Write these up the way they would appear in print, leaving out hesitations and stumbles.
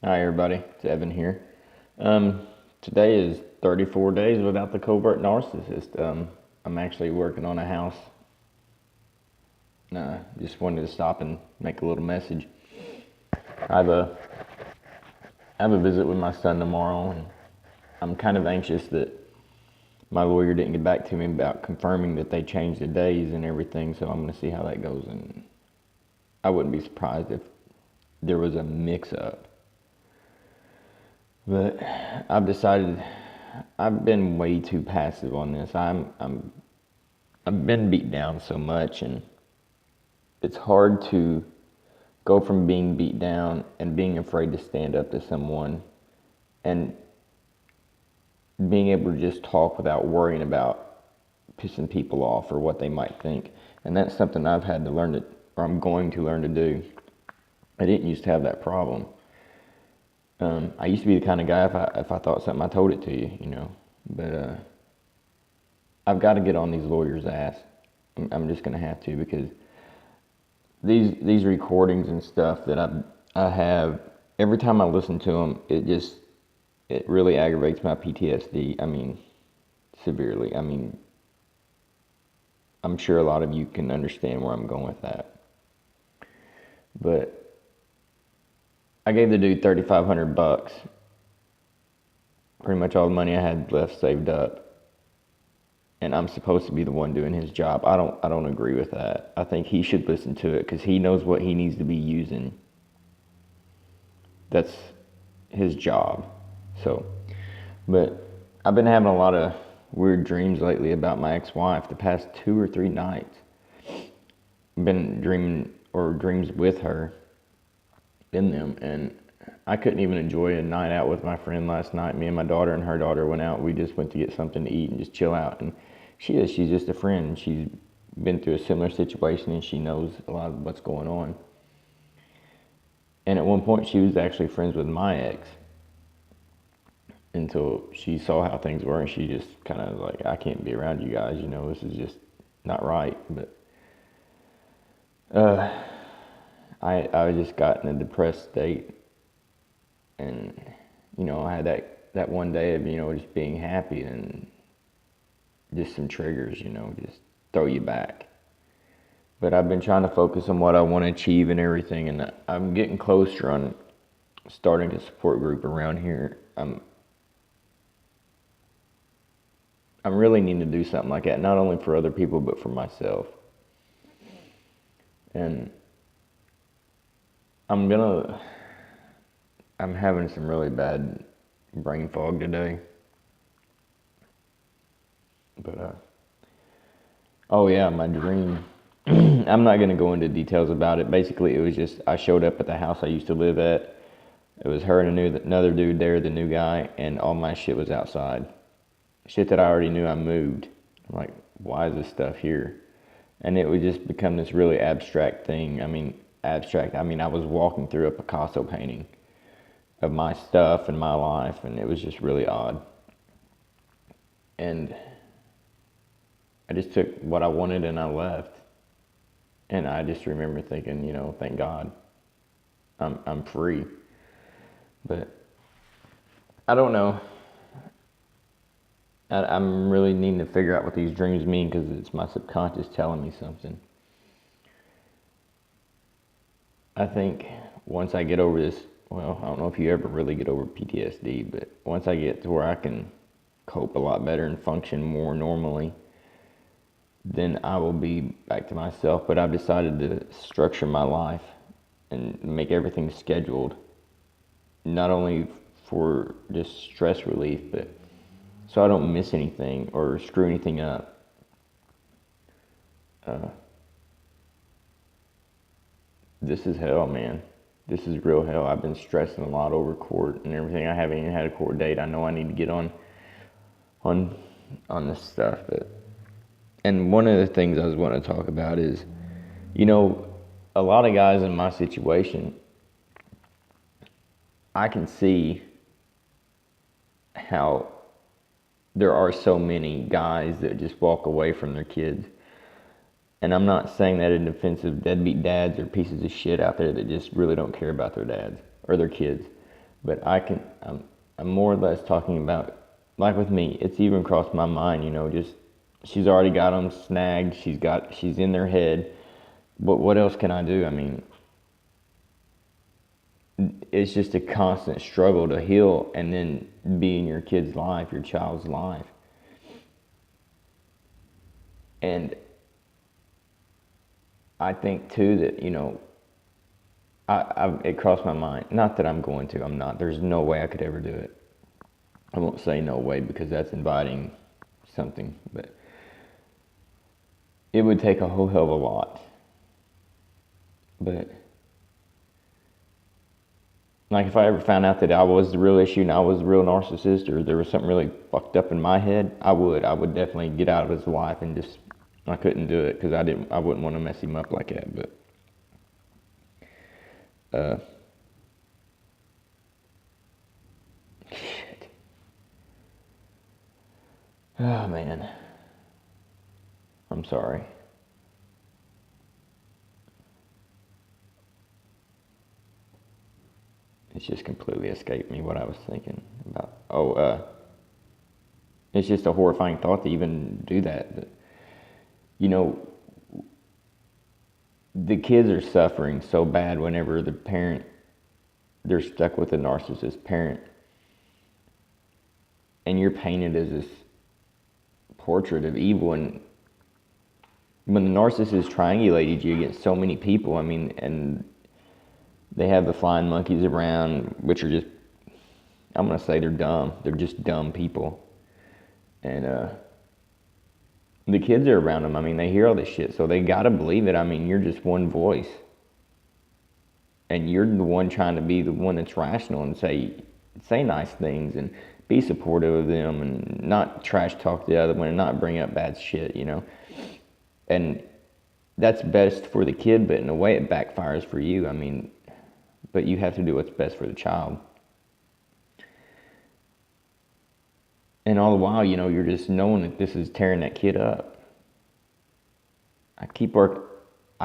Hi everybody, it's Evan here. Today is 34 days without the covert narcissist. I'm actually working on a house. Just wanted to stop and make a little message. I have a I have a visit with my son tomorrow, and I'm kind of anxious that my lawyer didn't get back to me about confirming that they changed the days and everything. So I'm going to see how that goes, and I wouldn't be surprised if there was a mix-up. But I've decided I've been way too passive on this. I've been beat down so much, and it's hard to go from being beat down and being afraid to stand up to someone and being able to just talk without worrying about pissing people off or what they might think. And that's something I've had to learn to, or I'm going to learn to do. I didn't used to have that problem. I used to be the kind of guy, if I thought something, I told it to you. But I've got to get on these lawyers' ass. I'm just going to have to, because these recordings and stuff that I have, every time I listen to them, it really aggravates my PTSD. I mean, severely. I mean, I'm sure a lot of you can understand where I'm going with that. But I gave the dude $3,500, pretty much all the money I had left saved up, and I'm supposed to be the one doing his job. I don't agree with that. I think he should listen to it because he knows what he needs to be using. That's his job. So, but I've been having a lot of weird dreams lately about my ex-wife. The past 2 or 3 nights, I've been dreaming or dreams with her in them, and I couldn't even enjoy a night out with my friend last night. Me and my daughter and her daughter went out. We just went to get something to eat and just chill out. And she's just a friend. She's been through a similar situation, and she knows a lot of what's going on. And at one point, she was actually friends with my ex until she saw how things were, and she just kind of like, I can't be around you guys. This is just not right. But I just got in a depressed state, and I had that one day of just being happy, and just some triggers just throw you back. But I've been trying to focus on what I want to achieve and everything, and I'm getting closer on starting a support group around here. I'm really needing to do something like that, not only for other people but for myself. And I'm having some really bad brain fog today. But oh yeah, my dream. I'm not gonna go into details about it. Basically, it was just I showed up at the house I used to live at. It was her and another dude there, the new guy, and all my shit was outside. Shit that I already knew I moved. I'm like, why is this stuff here? And it would just become this really abstract thing. I mean, I was walking through a Picasso painting of my stuff and my life, and it was just really odd. And I just took what I wanted and I left. And I just remember thinking, thank God, I'm free. But I don't know. I'm really needing to figure out what these dreams mean, because it's my subconscious telling me something. I think once I get over this, well, I don't know if you ever really get over PTSD, but once I get to where I can cope a lot better and function more normally, then I will be back to myself. But I've decided to structure my life and make everything scheduled, not only for just stress relief, but so I don't miss anything or screw anything up. This is hell, man. This is real hell. I've been stressing a lot over court and everything. I haven't even had a court date. I know I need to get on this stuff. And one of the things I was wanting to talk about is, a lot of guys in my situation, I can see how there are so many guys that just walk away from their kids. And I'm not saying that in defense of deadbeat dads or pieces of shit out there that just really don't care about their dads or their kids. But I'm more or less talking about, like with me, it's even crossed my mind, just, she's already got them snagged, she's in their head. But what else can I do? I mean, it's just a constant struggle to heal and then be in your kid's life, your child's life. And I think too that, it crossed my mind. Not that I'm going to, I'm not. There's no way I could ever do it. I won't say no way because that's inviting something, but it would take a whole hell of a lot. But like if I ever found out that I was the real issue and I was the real narcissist, or there was something really fucked up in my head, I would definitely get out of his life and just, I couldn't do it because I wouldn't want to mess him up like that. But shit. Oh man, I'm sorry. It's just completely escaped me what I was thinking about. It's just a horrifying thought to even do that. But, the kids are suffering so bad whenever they're stuck with a narcissist parent. And you're painted as this portrait of evil. And when the narcissist triangulated you against so many people, I mean, and they have the flying monkeys around, which are just, I'm going to say they're dumb. They're just dumb people. And the kids are around them. I mean, they hear all this shit, so they got to believe it. I mean, you're just one voice. And you're the one trying to be the one that's rational and say nice things and be supportive of them and not trash talk the other one and not bring up bad shit, And that's best for the kid, but in a way it backfires for you. I mean, but you have to do what's best for the child. And all the while, you're just knowing that this is tearing that kid up. I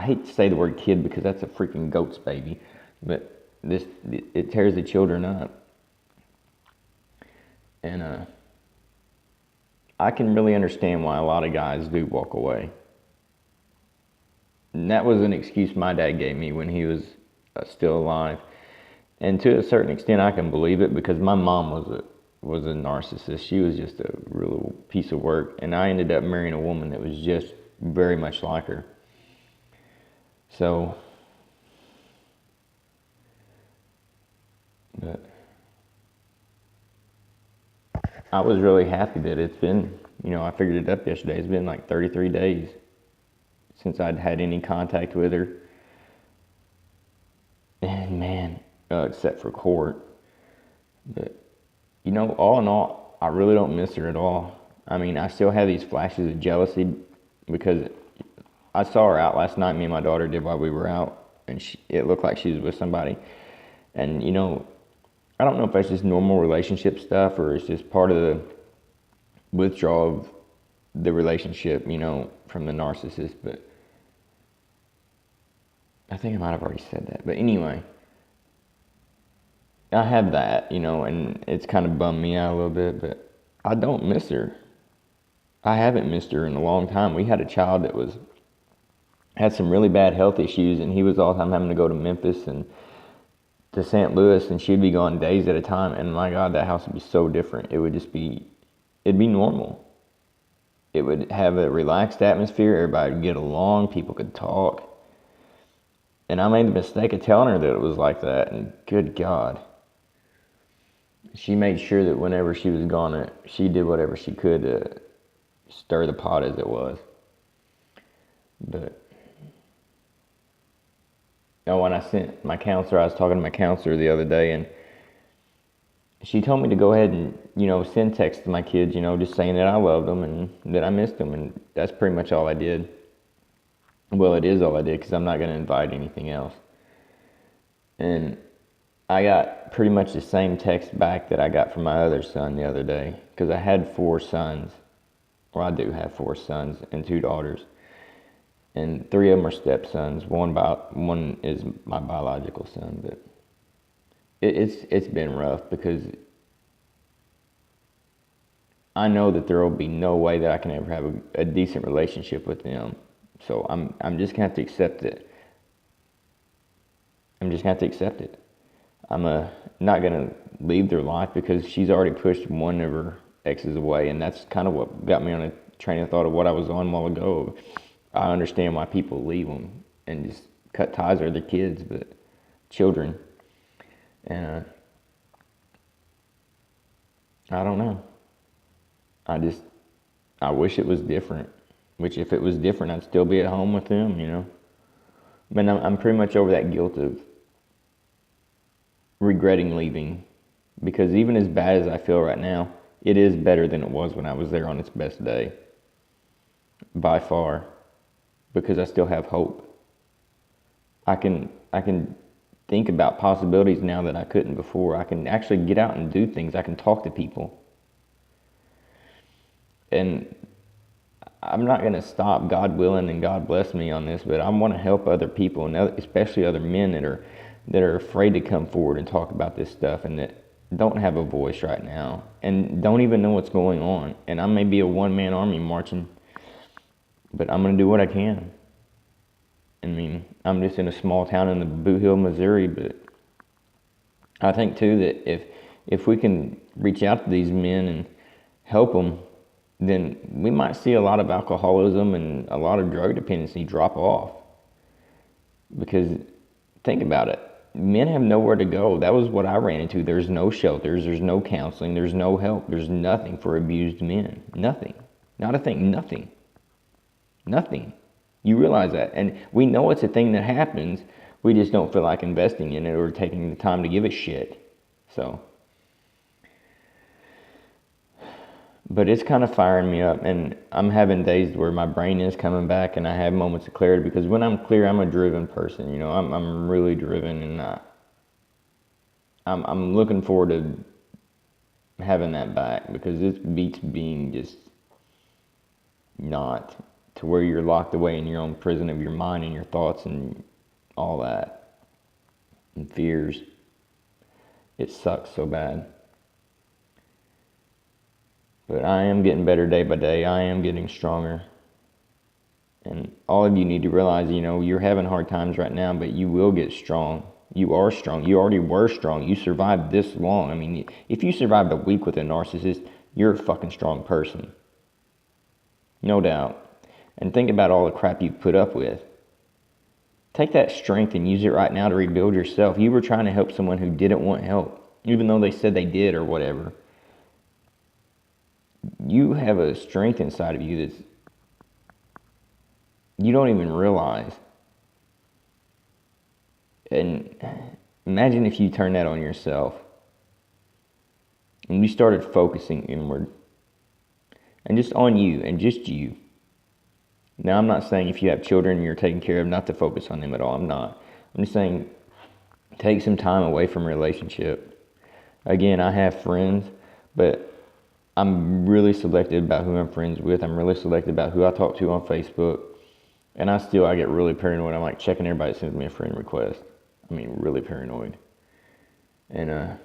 hate to say the word kid because that's a freaking goat's baby, but it tears the children up. And I can really understand why a lot of guys do walk away. And that was an excuse my dad gave me when he was still alive. And to a certain extent, I can believe it because my mom was a narcissist. She was just a real piece of work. And I ended up marrying a woman that was just very much like her. So, but I was really happy that it's been, I figured it up yesterday. It's been like 33 days since I'd had any contact with her. And man, except for court. But, all in all, I really don't miss her at all. I mean, I still have these flashes of jealousy because I saw her out last night, me and my daughter did while we were out, and it looked like she was with somebody. And, I don't know if that's just normal relationship stuff or it's just part of the withdrawal of the relationship, from the narcissist, but I think I might have already said that. But anyway, I have that, and it's kind of bummed me out a little bit, but I don't miss her. I haven't missed her in a long time. We had a child that had some really bad health issues, and he was all the time having to go to Memphis and to St. Louis, and she'd be gone days at a time, and my God, that house would be so different. It'd be normal. It would have a relaxed atmosphere, everybody would get along, people could talk. And I made the mistake of telling her that it was like that, and good God. She made sure that whenever she was gone, she did whatever she could to stir the pot as it was. But, when I sent my counselor, I was talking to my counselor the other day, and she told me to go ahead and, send texts to my kids, just saying that I loved them and that I missed them, and that's pretty much all I did. Well, it is all I did because I'm not going to invite anything else. And I got pretty much the same text back that I got from my other son the other day because I had 4 sons. Well, I do have 4 sons and 2 daughters. And 3 of them are stepsons. One is my biological son. But it's been rough because I know that there will be no way that I can ever have a decent relationship with them. So I'm just gonna have to accept it. I'm just gonna have to accept it. I'm not gonna leave their life because she's already pushed one of her exes away, and that's kind of what got me on a train of thought of what I was on a while ago. I understand why people leave them and just cut ties with their kids, but children, and I don't know. I just I wish it was different. Which if it was different, I'd still be at home with them, you know. But I'm pretty much over that guilt of regretting leaving, because even as bad as I feel right now, it is better than it was when I was there on its best day, by far, because I still have hope. I can think about possibilities now that I couldn't before. I can actually get out and do things. I can talk to people. And I'm not going to stop, God willing and God bless me on this, but I want to help other people, and especially other men that are afraid to come forward and talk about this stuff and that don't have a voice right now and don't even know what's going on. And I may be a one-man army marching, but I'm going to do what I can. I mean, I'm just in a small town in the Boot Hill, Missouri, but I think too that if we can reach out to these men and help them, then we might see a lot of alcoholism and a lot of drug dependency drop off. Because think about it, men have nowhere to go. That was what I ran into. There's no shelters, there's no counseling, there's no help, there's nothing for abused men. Nothing. Not a thing, nothing. Nothing. You realize that. And we know it's a thing that happens, we just don't feel like investing in it or taking the time to give a shit. So, but it's kind of firing me up, and I'm having days where my brain is coming back and I have moments of clarity, because when I'm clear, I'm a driven person, you know. I'm really driven, and I'm looking forward to having that back, because it beats being just not, to where you're locked away in your own prison of your mind and your thoughts and all that and fears. It sucks so bad. But I am getting better day by day. I am getting stronger. And all of you need to realize, you know, you're having hard times right now, but you will get strong. You are strong. You already were strong. You survived this long. I mean, if you survived a week with a narcissist, you're a fucking strong person. No doubt. And think about all the crap you've put up with. Take that strength and use it right now to rebuild yourself. You were trying to help someone who didn't want help, even though they said they did or whatever. You have a strength inside of you that's you don't even realize. And imagine if you turn that on yourself and you started focusing inward and just on you and just you. Now, I'm not saying if you have children you're taking care of not to focus on them at all. I'm not. I'm just saying take some time away from a relationship. Again, I have friends, but I'm really selective about who I'm friends with. I'm really selective about who I talk to on Facebook. And I get really paranoid. I'm like checking everybody that sends me a friend request. I mean, really paranoid. And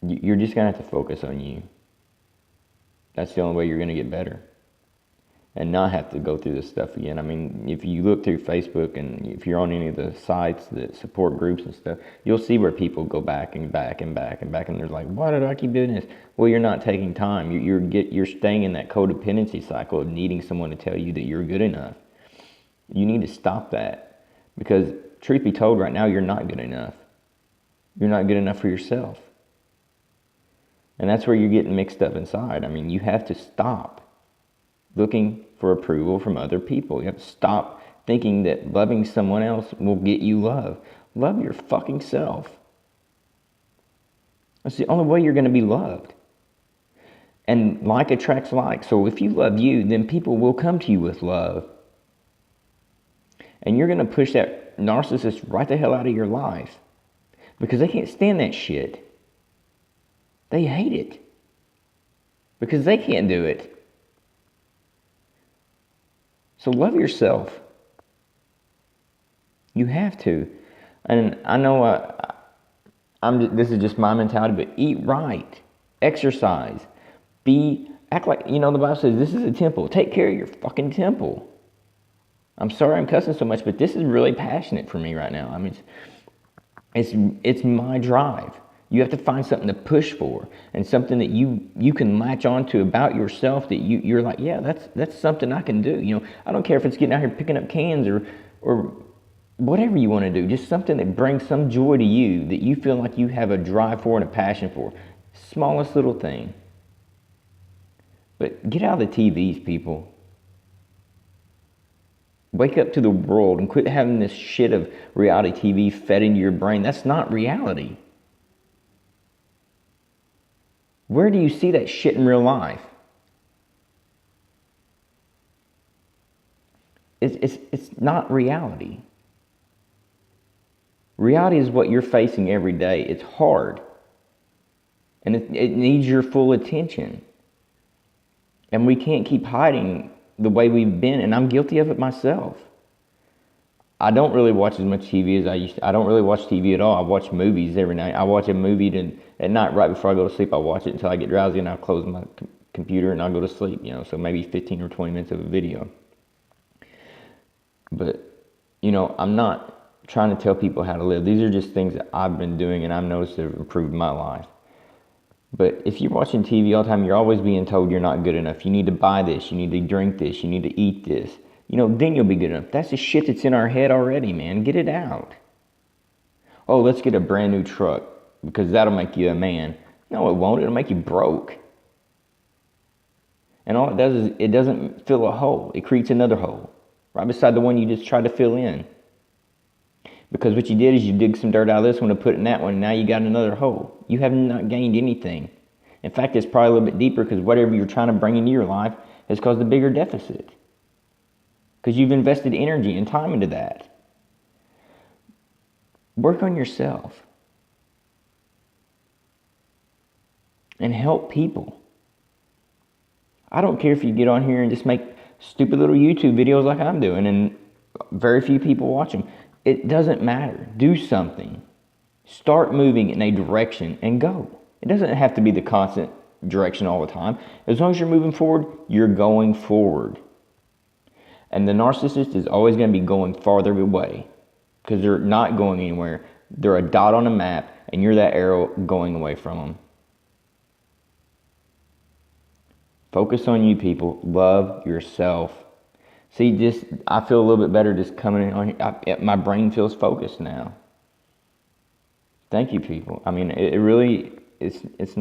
you're just going to have to focus on you. That's the only way you're going to get better. And not have to go through this stuff again. I mean, if you look through Facebook and if you're on any of the sites that support groups and stuff, you'll see where people go back and back and back and back, and they're like, why did I keep doing this? Well, you're not taking time. You're staying in that codependency cycle of needing someone to tell you that you're good enough. You need to stop that, because truth be told, right now you're not good enough. You're not good enough for yourself. And that's where you're getting mixed up inside. I mean, you have to stop looking for approval from other people. You have to stop thinking that loving someone else will get you love. Love your fucking self. That's the only way you're going to be loved. And like attracts like. So if you love you, then people will come to you with love. And you're going to push that narcissist right the hell out of your life, because they can't stand that shit. They hate it because they can't do it. So love yourself. You have to. And I know This is just my mentality, but eat right, exercise, act like, the Bible says this is a temple. Take care of your fucking temple. I'm sorry I'm cussing so much, but this is really passionate for me right now. I mean, it's my drive. You have to find something to push for, and something that you can latch onto about yourself that you're like, yeah, that's something I can do. I don't care if it's getting out here picking up cans or whatever you want to do. Just something that brings some joy to you, that you feel like you have a drive for and a passion for. Smallest little thing. But get out of the TVs, people. Wake up to the world and quit having this shit of reality TV fed into your brain. That's not reality. Where do you see that shit in real life? It's not reality. Reality is what you're facing every day. It's hard. And it needs your full attention. And we can't keep hiding the way we've been. And I'm guilty of it myself. I don't really watch as much TV as I used to. I don't really watch TV at all. I watch movies every night. I watch a movie at night right before I go to sleep. I watch it until I get drowsy, and I'll close my computer and I'll go to sleep. So maybe 15 or 20 minutes of a video. But, I'm not trying to tell people how to live. These are just things that I've been doing and I've noticed have improved my life. But if you're watching TV all the time, you're always being told you're not good enough. You need to buy this. You need to drink this. You need to eat this. Then you'll be good enough. That's the shit that's in our head already, man. Get it out. Oh, let's get a brand new truck because that'll make you a man. No, it won't. It'll make you broke. And all it does is it doesn't fill a hole. It creates another hole right beside the one you just tried to fill in. Because what you did is you dig some dirt out of this one and put it in that one, and now you got another hole. You have not gained anything. In fact, it's probably a little bit deeper because whatever you're trying to bring into your life has caused a bigger deficit. Because you've invested energy and time into that. Work on yourself. And help people. I don't care if you get on here and just make stupid little YouTube videos like I'm doing and very few people watch them. It doesn't matter. Do something. Start moving in a direction and go. It doesn't have to be the constant direction all the time. As long as you're moving forward, you're going forward. And the narcissist is always going to be going farther away because they're not going anywhere. They're a dot on a map, and you're that arrow going away from them. Focus on you, people. Love yourself. See, I feel a little bit better just coming on here. My brain feels focused now. Thank you, people. I mean, it really, it's not.